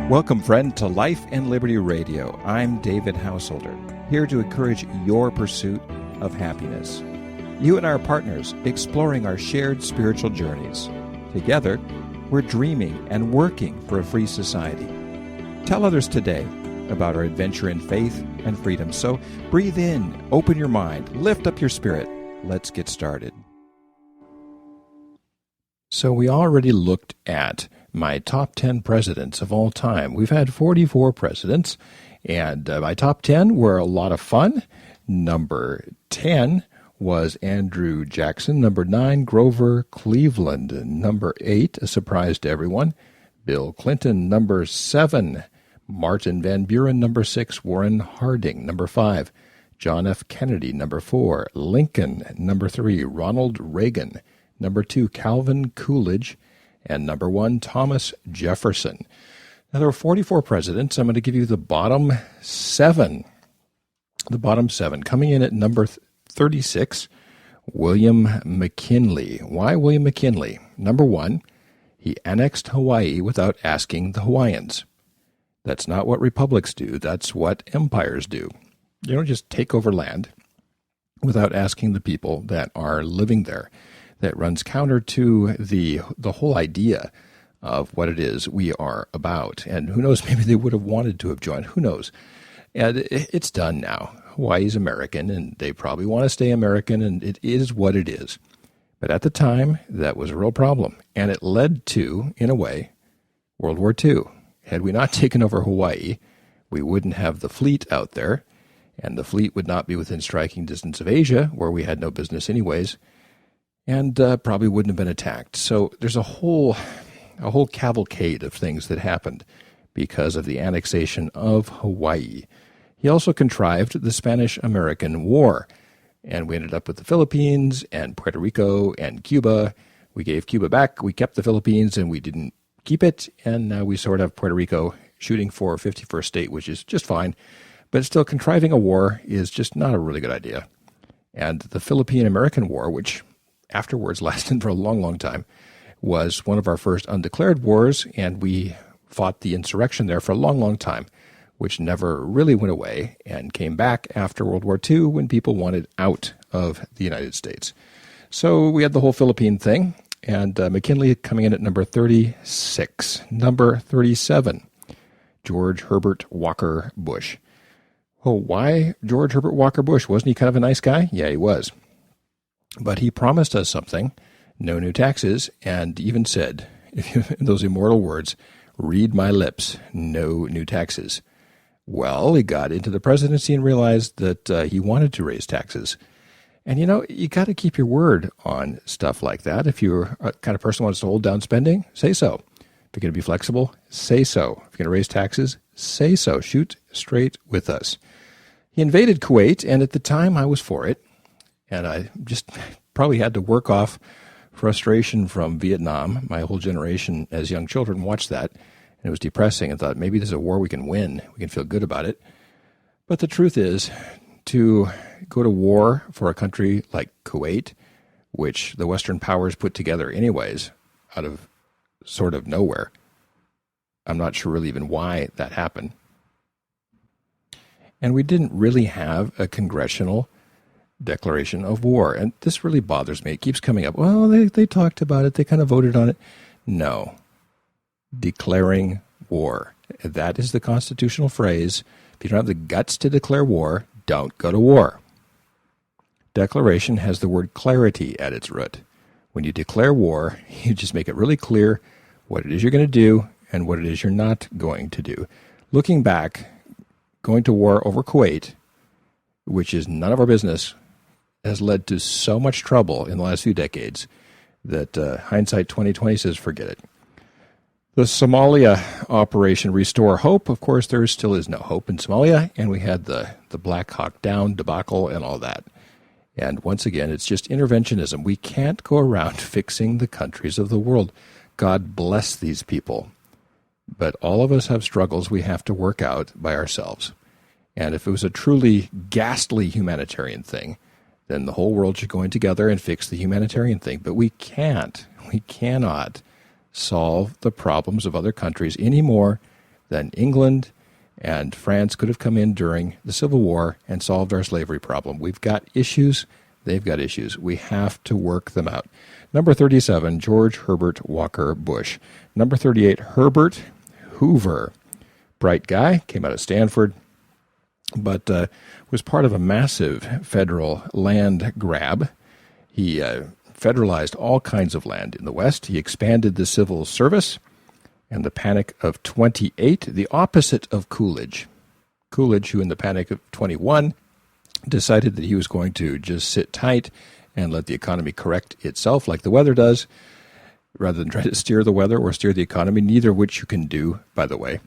Welcome, friend, to Life and Liberty Radio. I'm David Householder, here to encourage your pursuit of happiness. You and our partners exploring our shared spiritual journeys. Together, we're dreaming and working for a free society. Tell others today about our adventure in faith and freedom. So breathe in, open your mind, lift up your spirit. Let's get started. So we already looked at my top 10 presidents of all time. We've had 44 presidents, and my top 10 were a lot of fun. Number 10 was Andrew Jackson. Number 9, Grover Cleveland. Number 8, a surprise to everyone, Bill Clinton. Number 7, Martin Van Buren. Number 6, Warren Harding. Number 5, John F. Kennedy. Number 4, Lincoln. Number 3, Ronald Reagan. Number 2, Calvin Coolidge. And number 1, Thomas Jefferson. Now, there were 44 presidents. I'm going to give you the bottom 7. The bottom 7. Coming in at number 36, William McKinley. Why William McKinley? Number 1, he annexed Hawaii without asking the Hawaiians. That's not what republics do. That's what empires do. You don't just take over land without asking the people that are living there. That runs counter to the whole idea of what it is we are about. And who knows, maybe they would have wanted to have joined. Who knows? And it's done now. Hawaii's American, and they probably want to stay American, and it is what it is. But at the time, that was a real problem. And it led to, in a way, World War II. Had we not taken over Hawaii, we wouldn't have the fleet out there, and the fleet would not be within striking distance of Asia, where we had no business anyways, and probably wouldn't have been attacked. So there's a whole cavalcade of things that happened because of the annexation of Hawaii. He also contrived the Spanish-American War, and we ended up with the Philippines and Puerto Rico and Cuba. We gave Cuba back, we kept the Philippines, and we didn't keep it, and now we sort of have Puerto Rico shooting for 51st state, which is just fine. But still, contriving a war is just not a really good idea. And the Philippine-American War, which afterwards lasted for a long, long time, was one of our first undeclared wars, and we fought the insurrection there for a long, long time, which never really went away and came back after World War II when people wanted out of the United States. So we had the whole Philippine thing, and McKinley coming in at number 36. Number 37, George Herbert Walker Bush. Oh, why George Herbert Walker Bush? Wasn't he kind of a nice guy? Yeah, he was. But he promised us something, no new taxes, and even said, those immortal words, read my lips, no new taxes. Well, he got into the presidency and realized that he wanted to raise taxes. And, you got to keep your word on stuff like that. If you're a kind of person who wants to hold down spending, say so. If you're going to be flexible, say so. If you're going to raise taxes, say so. Shoot straight with us. He invaded Kuwait, and at the time I was for it. And I just probably had to work off frustration from Vietnam. My whole generation as young children watched that, and it was depressing, and thought maybe this is a war we can win. We can feel good about it. But the truth is, to go to war for a country like Kuwait, which the Western powers put together anyways, out of sort of nowhere, I'm not sure really even why that happened. And we didn't really have a congressional declaration of war. And this really bothers me. It keeps coming up. Well, they talked about it. They kind of voted on it. No. Declaring war. That is the constitutional phrase. If you don't have the guts to declare war, don't go to war. Declaration has the word clarity at its root. When you declare war, you just make it really clear what it is you're going to do and what it is you're not going to do. Looking back, going to war over Kuwait, which is none of our business, has led to so much trouble in the last few decades that hindsight 2020 says forget it. The Somalia Operation Restore Hope, of course, there still is no hope in Somalia, and we had the Black Hawk Down debacle and all that. And once again, it's just interventionism. We can't go around fixing the countries of the world. God bless these people. But all of us have struggles we have to work out by ourselves. And if it was a truly ghastly humanitarian thing, then the whole world should go in together and fix the humanitarian thing. But we can't. We cannot solve the problems of other countries any more than then England and France could have come in during the Civil War and solved our slavery problem. We've got issues. They've got issues. We have to work them out. Number 37, George Herbert Walker Bush. Number 38, Herbert Hoover. Bright guy, came out of Stanford, but was part of a massive federal land grab. He federalized all kinds of land in the West. He expanded the civil service. And the Panic of 28, the opposite of Coolidge. Coolidge, who in the Panic of 21 decided that he was going to just sit tight and let the economy correct itself like the weather does, rather than try to steer the weather or steer the economy, neither of which you can do, by the way.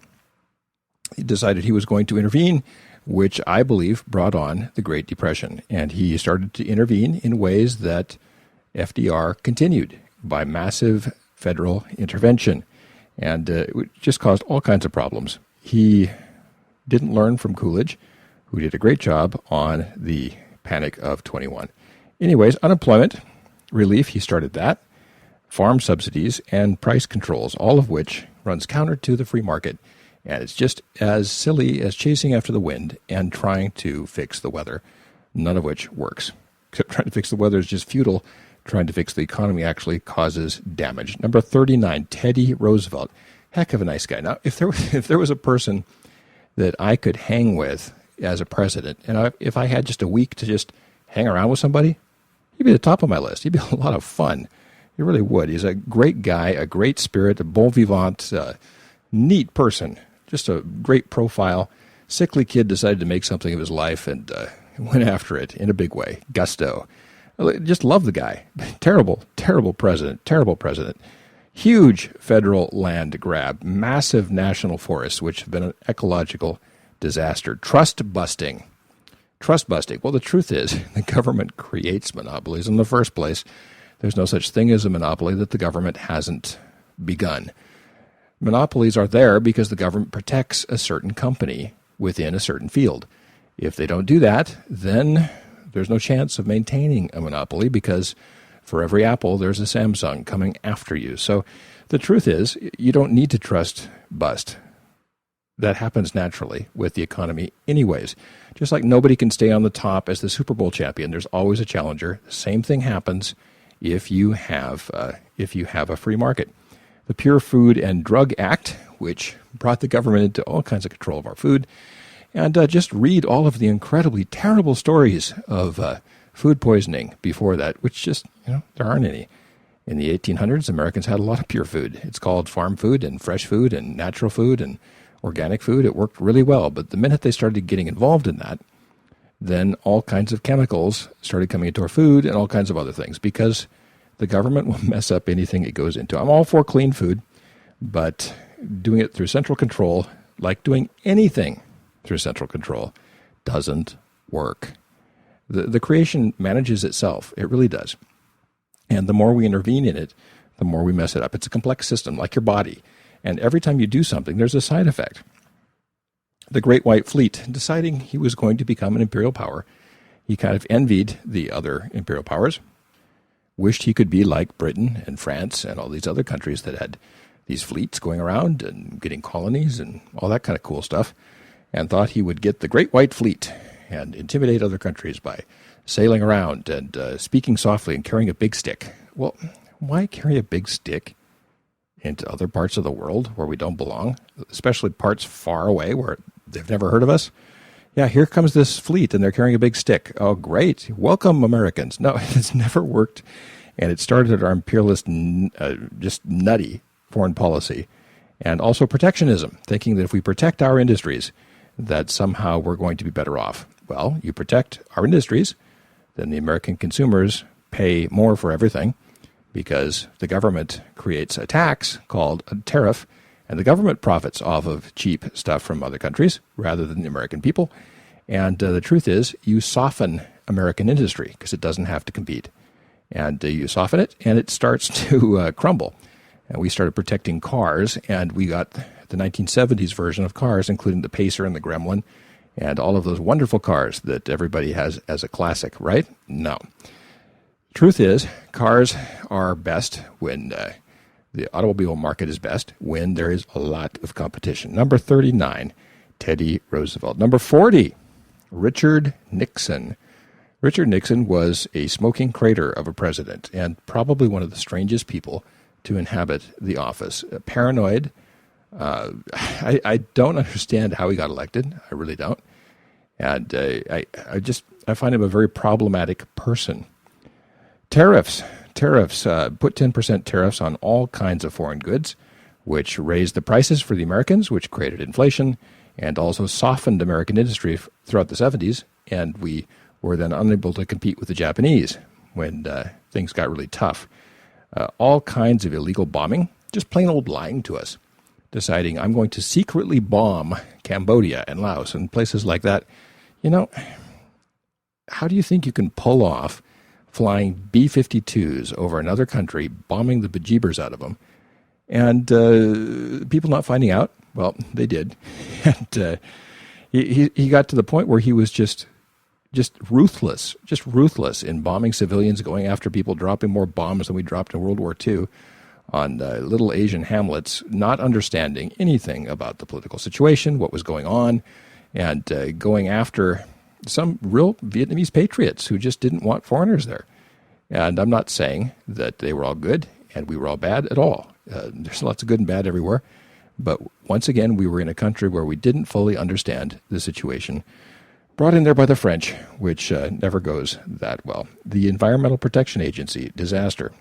He decided he was going to intervene, which I believe brought on the Great Depression. And he started to intervene in ways that FDR continued by massive federal intervention. And it just caused all kinds of problems. He didn't learn from Coolidge, who did a great job on the Panic of 21. Anyways, unemployment relief, he started that, farm subsidies, and price controls, all of which runs counter to the free market. And it's just as silly as chasing after the wind and trying to fix the weather, none of which works. Except trying to fix the weather is just futile. Trying to fix the economy actually causes damage. Number 39, Teddy Roosevelt. Heck of a nice guy. Now, if there was a person that I could hang with as a president, and if I had just a week to just hang around with somebody, he'd be the top of my list. He'd be a lot of fun. He really would. He's a great guy, a great spirit, a bon vivant, neat person, just a great profile. Sickly kid decided to make something of his life and went after it in a big way. Gusto. Just love the guy. Terrible president. Huge federal land grab. Massive national forests, which have been an ecological disaster. Trust busting. Well, the truth is, the government creates monopolies in the first place. There's no such thing as a monopoly that the government hasn't begun. Monopolies are there because the government protects a certain company within a certain field. If they don't do that, then there's no chance of maintaining a monopoly because for every Apple, there's a Samsung coming after you. So the truth is, you don't need to trust bust. That happens naturally with the economy anyways. Just like nobody can stay on the top as the Super Bowl champion, there's always a challenger. The same thing happens if you have a free market. The Pure Food and Drug Act, which brought the government into all kinds of control of our food, and just read all of the incredibly terrible stories of food poisoning before that, which just, there aren't any. In the 1800s, Americans had a lot of pure food. It's called farm food and fresh food and natural food and organic food. It worked really well. But the minute they started getting involved in that, then all kinds of chemicals started coming into our food and all kinds of other things because the government will mess up anything it goes into. I'm all for clean food, but doing it through central control, like doing anything through central control, doesn't work. The creation manages itself. It really does. And the more we intervene in it, the more we mess it up. It's a complex system, like your body. And every time you do something, there's a side effect. The Great White Fleet, deciding he was going to become an imperial power, he kind of envied the other imperial powers, wished he could be like Britain and France and all these other countries that had these fleets going around and getting colonies and all that kind of cool stuff, and thought he would get the Great White Fleet and intimidate other countries by sailing around and speaking softly and carrying a big stick. Well, why carry a big stick into other parts of the world where we don't belong, especially parts far away where they've never heard of us? Yeah, here comes this fleet, and they're carrying a big stick. Oh, great. Welcome, Americans. No, it's never worked, and it started our imperialist, just nutty foreign policy, and also protectionism, thinking that if we protect our industries, that somehow we're going to be better off. Well, you protect our industries, then the American consumers pay more for everything because the government creates a tax called a tariff, and the government profits off of cheap stuff from other countries rather than the American people. And the truth is, you soften American industry because it doesn't have to compete. And you soften it, and it starts to crumble. And we started protecting cars, and we got the 1970s version of cars, including the Pacer and the Gremlin, and all of those wonderful cars that everybody has as a classic, right? No. Truth is, cars are best when The automobile market is best when there is a lot of competition. Number 39, Teddy Roosevelt. Number 40, Richard Nixon. Richard Nixon was a smoking crater of a president and probably one of the strangest people to inhabit the office. Paranoid. I don't understand how he got elected. I really don't. And I find him a very problematic person. Tariffs put 10% tariffs on all kinds of foreign goods, which raised the prices for the Americans, which created inflation, and also softened American industry throughout the 70s. And we were then unable to compete with the Japanese when things got really tough. All kinds of illegal bombing, just plain old lying to us, deciding I'm going to secretly bomb Cambodia and Laos and places like that. You know, how do you think you can pull off flying B-52s over another country, bombing the bejeebers out of them, and people not finding out? Well, they did. And he got to the point where he was just ruthless in bombing civilians, going after people, dropping more bombs than we dropped in World War II on little Asian hamlets, not understanding anything about the political situation, what was going on, and going after some real Vietnamese patriots who just didn't want foreigners there. And I'm not saying that they were all good and we were all bad at all. There's lots of good and bad everywhere. But once again, we were in a country where we didn't fully understand the situation, brought in there by the French, which never goes that well. The Environmental Protection Agency, disaster.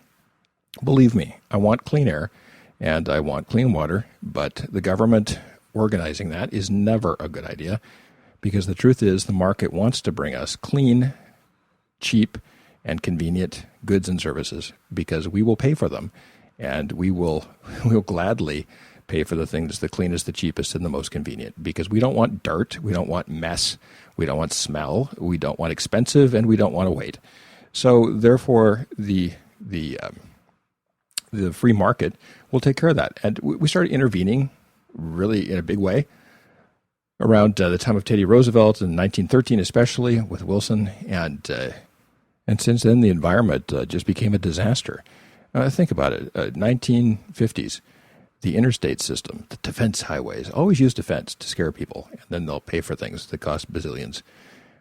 Believe me, I want clean air and I want clean water, but the government organizing that is never a good idea, because the truth is the market wants to bring us clean, cheap, and convenient goods and services because we will pay for them, and we'll gladly pay for the things the cleanest, the cheapest, and the most convenient, because we don't want dirt, we don't want mess, we don't want smell, we don't want expensive, and we don't want to wait. So therefore, the free market will take care of that. And we started intervening really in a big way around the time of Teddy Roosevelt in 1913, especially with Wilson, and since then the environment just became a disaster. Think about it. 1950s, the interstate system, the defense highways, always use defense to scare people, and then they'll pay for things that cost bazillions.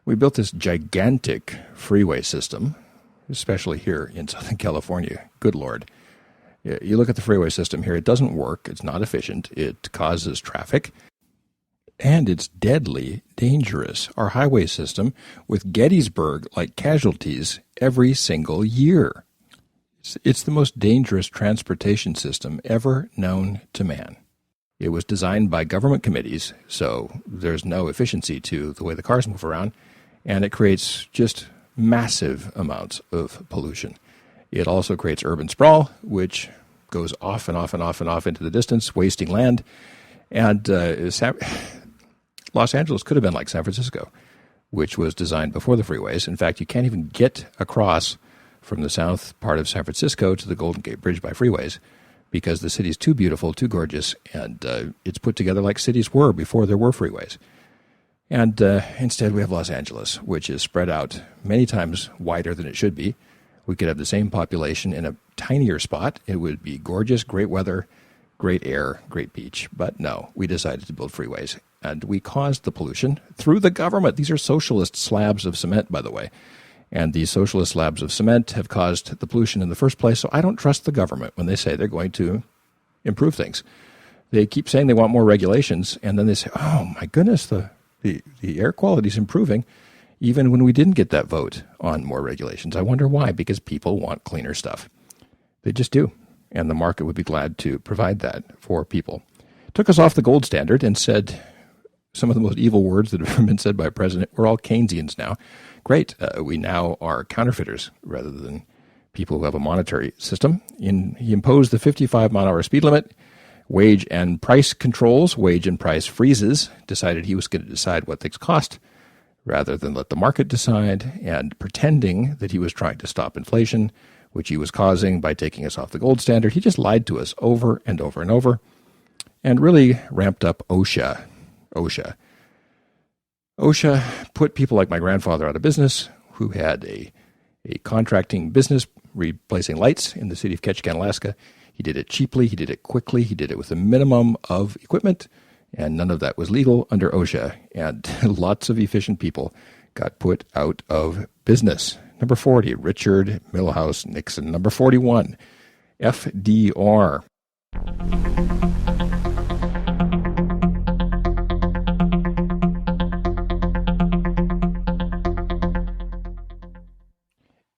We built this gigantic freeway system, especially here in Southern California. Good Lord. You look at the freeway system here, it doesn't work, it's not efficient, it causes traffic, and it's deadly dangerous. Our highway system, with Gettysburg-like casualties every single year. It's the most dangerous transportation system ever known to man. It was designed by government committees, so there's no efficiency to the way the cars move around, and it creates just massive amounts of pollution. It also creates urban sprawl, which goes off and off and off and off into the distance, wasting land. And Los Angeles could have been like San Francisco, which was designed before the freeways. In fact, you can't even get across from the south part of San Francisco to the Golden Gate Bridge by freeways because the city's too beautiful, too gorgeous, and it's put together like cities were before there were freeways. And instead we have Los Angeles, which is spread out many times wider than it should be. We could have the same population in a tinier spot. It would be gorgeous, great weather, great air, great beach. But no, we decided to build freeways. And we caused the pollution through the government. These are socialist slabs of cement, by the way. And these socialist slabs of cement have caused the pollution in the first place. So I don't trust the government when they say they're going to improve things. They keep saying they want more regulations, and then they say, oh, my goodness, the air quality is improving, even when we didn't get that vote on more regulations. I wonder why, because people want cleaner stuff. They just do, and the market would be glad to provide that for people. Took us off the gold standard and said some of the most evil words that have ever been said by a president. We're all Keynesians now. Great. We now are counterfeiters rather than people who have a monetary system. He imposed the 55-mile-an-hour speed limit, wage and price controls, wage and price freezes, decided he was going to decide what things cost rather than let the market decide, and pretending that he was trying to stop inflation, which he was causing by taking us off the gold standard. He just lied to us over and over and over, and really ramped up OSHA. OSHA put people like my grandfather out of business who had a contracting business replacing lights in the city of Ketchikan, Alaska. He did it cheaply. He did it quickly. He did it with a minimum of equipment, and none of that was legal under OSHA. And lots of efficient people got put out of business. Number 40, Richard Milhous Nixon. Number 41, FDR.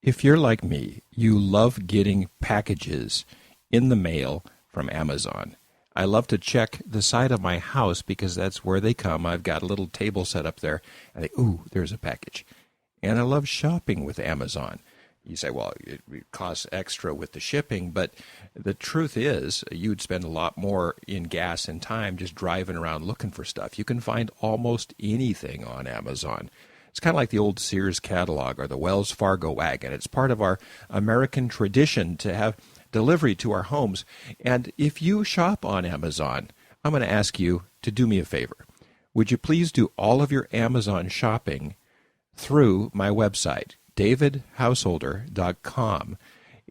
If you're like me, you love getting packages in the mail from Amazon. I love to check the side of my house because that's where they come. I've got a little table set up there. I think, ooh, there's a package. And I love shopping with Amazon. You say, well, it costs extra with the shipping, but the truth is you'd spend a lot more in gas and time just driving around looking for stuff. You can find almost anything on Amazon. It's kind of like the old Sears catalog or the Wells Fargo wagon. It's part of our American tradition to have delivery to our homes. And if you shop on Amazon, I'm going to ask you to do me a favor. Would you please do all of your Amazon shopping through my website, davidhouseholder.com.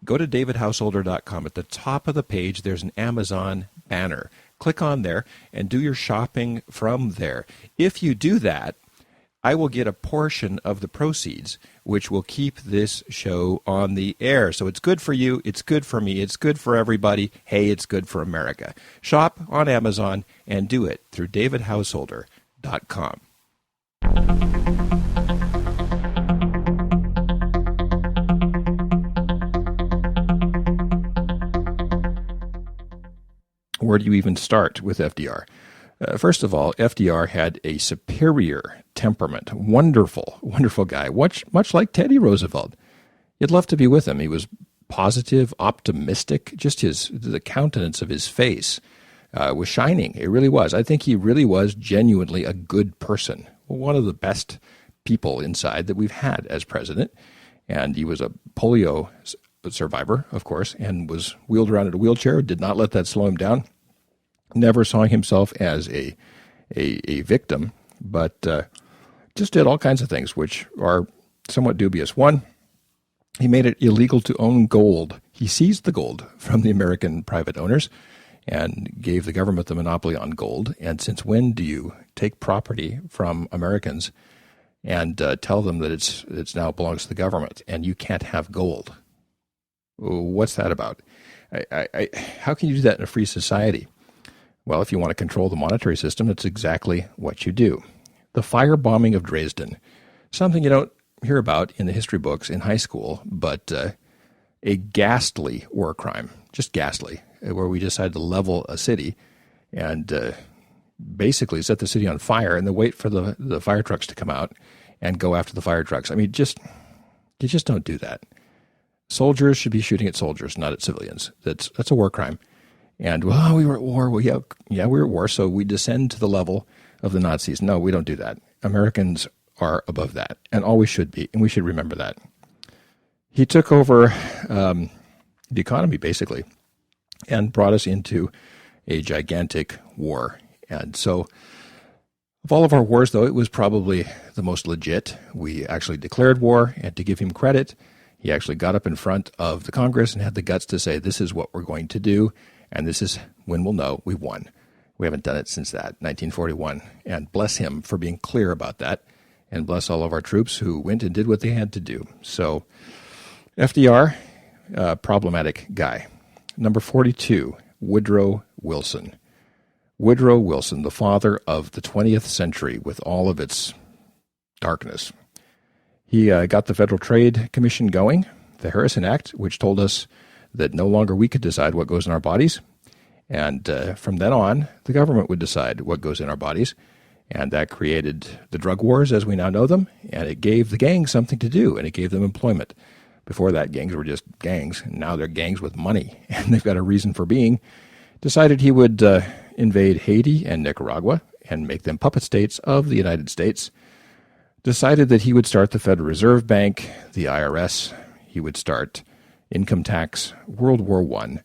Go to davidhouseholder.com. At the top of the page, there's an Amazon banner. Click on there and do your shopping from there. If you do that, I will get a portion of the proceeds, which will keep this show on the air. So it's good for you, it's good for me, it's good for everybody. Hey, it's good for America. Shop on Amazon and do it through davidhouseholder.com. Where do you even start with FDR? First of all, FDR had a superior temperament. Wonderful, wonderful guy, much like Teddy Roosevelt. You'd love to be with him. He was positive, optimistic. Just the countenance of his face was shining. It really was. I think he really was genuinely a good person. One of the best people inside that we've had as president. And he was a polio survivor, of course, and was wheeled around in a wheelchair, did not let that slow him down. Never saw himself as a victim, but just did all kinds of things which are somewhat dubious. One, he made it illegal to own gold. He seized the gold from the American private owners and gave the government the monopoly on gold. And since when do you take property from Americans and tell them that it's now belongs to the government and you can't have gold? What's that about? How can you do that in a free society? Well, if you want to control the monetary system, that's exactly what you do. The firebombing of Dresden, something you don't hear about in the history books in high school, but a ghastly war crime, just ghastly, where we decided to level a city and basically set the city on fire and then wait for the fire trucks to come out and go after the fire trucks. I mean, you just don't do that. Soldiers should be shooting at soldiers, not at civilians. That's a war crime. And, well, we were at war. Well, yeah, we were at war, so we descend to the level of the Nazis. No, we don't do that. Americans are above that, and always should be, and we should remember that. He took over the economy, basically, and brought us into a gigantic war. And so, of all of our wars, though, it was probably the most legit. We actually declared war, and to give him credit, he actually got up in front of the Congress and had the guts to say, this is what we're going to do. And this is when we'll know we won. We haven't done it since that, 1941. And bless him for being clear about that. And bless all of our troops who went and did what they had to do. So, FDR, problematic guy. Number 42, Woodrow Wilson. Woodrow Wilson, the father of the 20th century with all of its darkness. He got the Federal Trade Commission going, the Harrison Act, which told us that no longer we could decide what goes in our bodies. And from then on, the government would decide what goes in our bodies. And that created the drug wars as we now know them. And it gave the gangs something to do, and it gave them employment. Before that, gangs were just gangs. And now they're gangs with money, and they've got a reason for being. Decided he would invade Haiti and Nicaragua and make them puppet states of the United States. Decided that he would start the Federal Reserve Bank, the IRS. He would start income tax, World War I,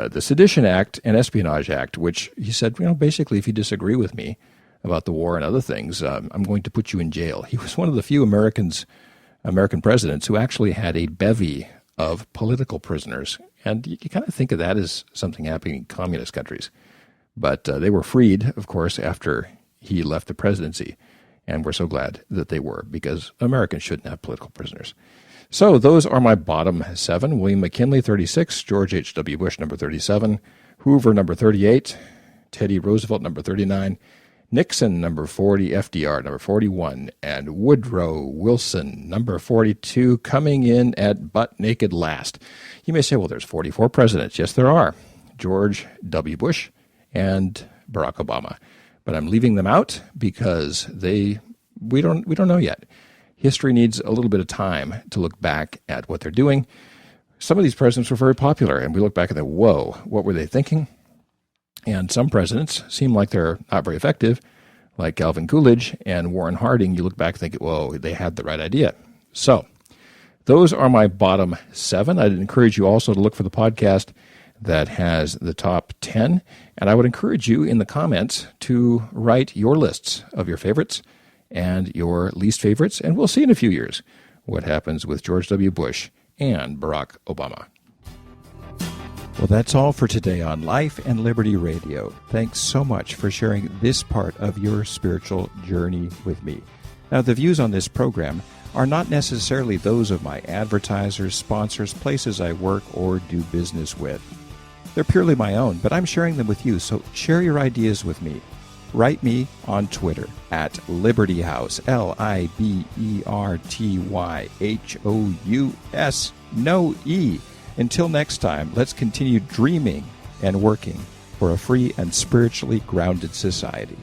the Sedition Act and Espionage Act, which he said, basically, if you disagree with me about the war and other things, I'm going to put you in jail. He was one of the few American presidents who actually had a bevy of political prisoners. And you kind of think of that as something happening in communist countries. But they were freed, of course, after he left the presidency. And we're so glad that they were, because Americans shouldn't have political prisoners. So those are my bottom 7. William McKinley, 36. George H.W. Bush, number 37. Hoover, number 38. Teddy Roosevelt, number 39. Nixon, number 40. FDR, number 41. And Woodrow Wilson, number 42, coming in at butt naked last. You may say, well, there's 44 presidents. Yes, there are. George W. Bush and Barack Obama. But I'm leaving them out because we don't know yet. History needs a little bit of time to look back at what they're doing. Some of these presidents were very popular, and we look back and think, whoa, what were they thinking? And some presidents seem like they're not very effective, like Calvin Coolidge and Warren Harding. You look back and think, whoa, they had the right idea. So those are my bottom 7. I'd encourage you also to look for the podcast that has the top 10. And I would encourage you in the comments to write your lists of your favorites and your least favorites. And we'll see in a few years what happens with George W. Bush and Barack Obama. Well, that's all for today on Life and Liberty Radio. Thanks so much for sharing this part of your spiritual journey with me. Now, the views on this program are not necessarily those of my advertisers, sponsors, places I work, or do business with. They're purely my own, but I'm sharing them with you, so share your ideas with me. Write me on Twitter at Liberty House, LIBERTYHOUS, no E. Until next time, let's continue dreaming and working for a free and spiritually grounded society.